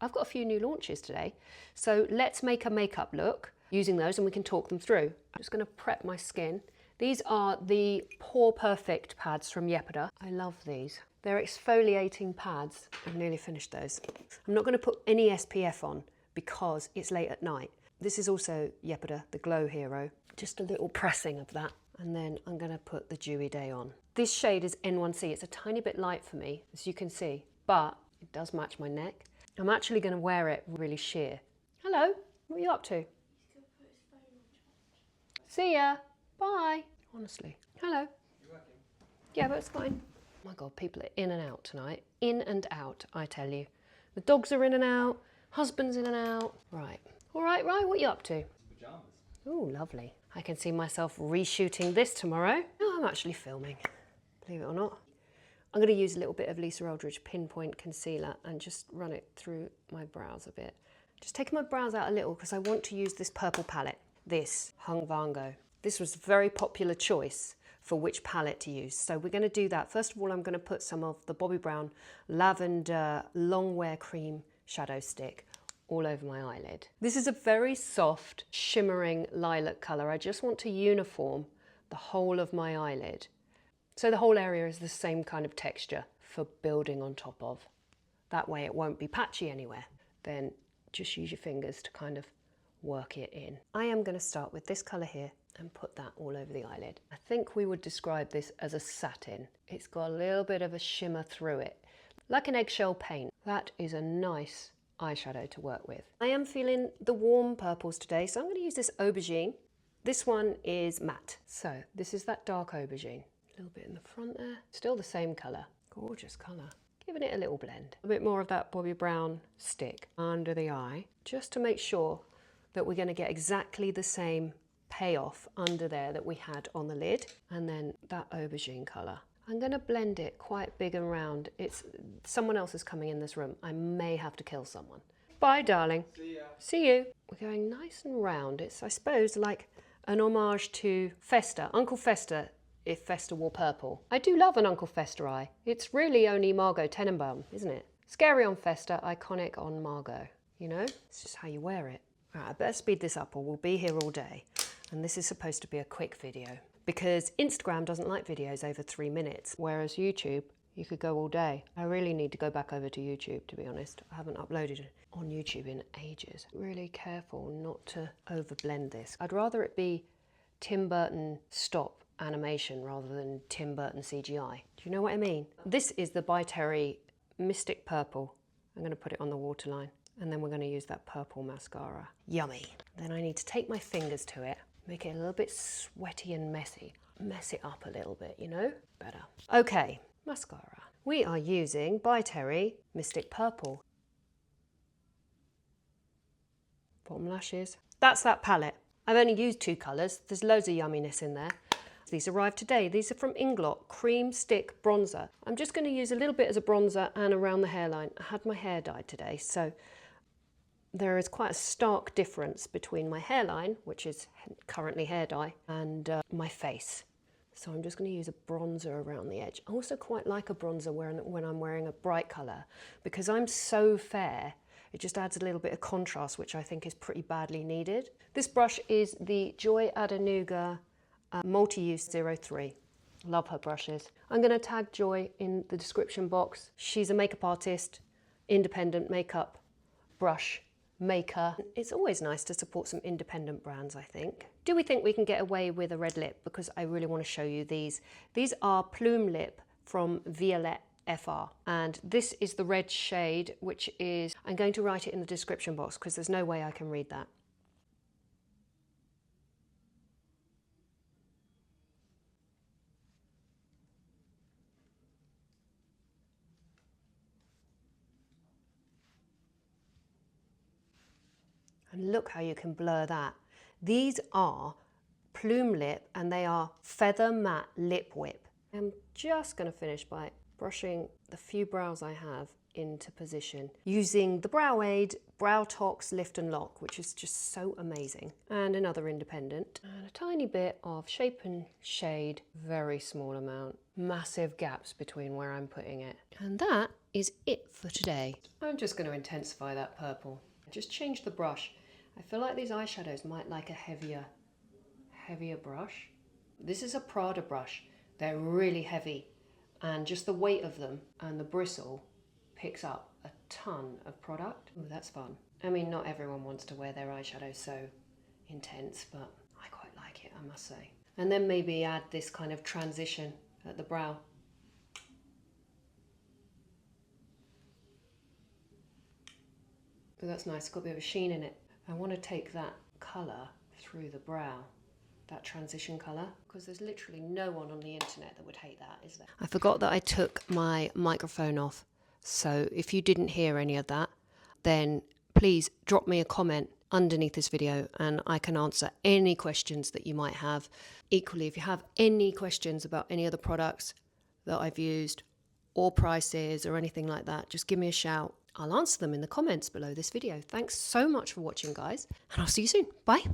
I've got a few new launches today. So let's make a makeup look using those and we can talk them through. I'm just going to prep my skin. These are the Pore Perfect pads from Yepida. I love these. They're exfoliating pads. I've nearly finished those. I'm not going to put any SPF on because it's late at night. This is also Yepida, the Glow Hero. Just a little pressing of that. And then I'm going to put the Dewy Day on. This shade is N1C. It's a tiny bit light for me, as you can see, but it does match my neck. I'm actually going to wear it really sheer. Hello, what are you up to? See ya. Bye. Honestly. Hello. You working? Yeah, but it's fine. Oh my God, people are in and out tonight. In and out, I tell you. The dogs are in and out. Husband's in and out. Right. All right, what are you up to? Pajamas. Oh, lovely. I can see myself reshooting this tomorrow. No, I'm actually filming, believe it or not. I'm going to use a little bit of Lisa Eldridge Pinpoint Concealer and just run it through my brows a bit. Just taking my brows out a little because I want to use this purple palette. This Hung Vango. This was a very popular choice for which palette to use. So we're going to do that. First of all, I'm going to put some of the Bobbi Brown Lavender Long Wear Cream Shadow Stick all over my eyelid. This is a very soft, shimmering lilac colour. I just want to uniform the whole of my eyelid. So the whole area is the same kind of texture for building on top of. That way it won't be patchy anywhere. Then just use your fingers to kind of work it in. I am going to start with this colour here and put that all over the eyelid. I think we would describe this as a satin. It's got a little bit of a shimmer through it, like an eggshell paint. That is a nice eyeshadow to work with. I am feeling the warm purples today, so I'm going to use this aubergine. This one is matte, so this is that dark aubergine. A little bit in the front there. Still the same colour. Gorgeous colour. Giving it a little blend. A bit more of that Bobbi Brown stick under the eye, just to make sure that we're going to get exactly the same payoff under there that we had on the lid. And then that aubergine colour. I'm going to blend it quite big and round. Someone else is coming in this room. I may have to kill someone. Bye, darling. See ya. See you. We're going nice and round. It's, I suppose, like an homage to Fester. Uncle Fester, if Fester wore purple. I do love an Uncle Fester eye. It's really only Margot Tenenbaum, isn't it? Scary on Fester, iconic on Margot. You know? It's just how you wear it. All right, I better speed this up or we'll be here all day. And this is supposed to be a quick video, because Instagram doesn't like videos over 3 minutes, whereas YouTube, you could go all day. I really need to go back over to YouTube, to be honest. I haven't uploaded on YouTube in ages. Really careful not to overblend this. I'd rather it be Tim Burton stop animation rather than Tim Burton CGI. Do you know what I mean? This is the By Terry Mystic Purple. I'm going to put it on the waterline, and then we're going to use that purple mascara. Yummy. Then I need to take my fingers to it, make it a little bit sweaty and messy. Mess it up a little bit, you know? Better. Okay, mascara. We are using By Terry Mystic Purple. Bottom lashes. That's that palette. I've only used 2 colours. There's loads of yumminess in there. These arrived today. These are from Inglot Cream Stick Bronzer. I'm just going to use a little bit as a bronzer and around the hairline. I had my hair dyed today, so there is quite a stark difference between my hairline, which is currently hair dye, and my face. So I'm just going to use a bronzer around the edge. I also quite like a bronzer when I'm wearing a bright colour, because I'm so fair. It just adds a little bit of contrast, which I think is pretty badly needed. This brush is the Joy Adenuga Multi-Use 03. Love her brushes. I'm going to tag Joy in the description box. She's a makeup artist, independent makeup brush maker. It's always nice to support some independent brands, I think. Do we think we can get away with a red lip? Because I really want to show you these. These are Plume Lip from Violette FR, and this is the red shade, which is, I'm going to write it in the description box because there's no way I can read that. And look how you can blur that. These are Plume Lip and they are Feather Matte Lip Whip. I'm just going to finish by brushing the few brows I have into position using the Brow Aid Brow Tox Lift and Lock, which is just so amazing. And another independent. And a tiny bit of Shape and Shade, very small amount. Massive gaps between where I'm putting it. And that is it for today. I'm just going to intensify that purple. Just change the brush. I feel like these eyeshadows might like a heavier brush. This is a Prada brush. They're really heavy, and just the weight of them and the bristle picks up a ton of product. Oh, that's fun. I mean, not everyone wants to wear their eyeshadow so intense, but I quite like it, I must say. And then maybe add this kind of transition at the brow. But that's nice, it's got a bit of a sheen in it. I want to take that colour through the brow, that transition colour, because there's literally no one on the internet that would hate that, is there? I forgot that I took my microphone off, so if you didn't hear any of that, then please drop me a comment underneath this video and I can answer any questions that you might have. Equally, if you have any questions about any other products that I've used or prices or anything like that, just give me a shout. I'll answer them in the comments below this video. Thanks so much for watching, guys, and I'll see you soon. Bye.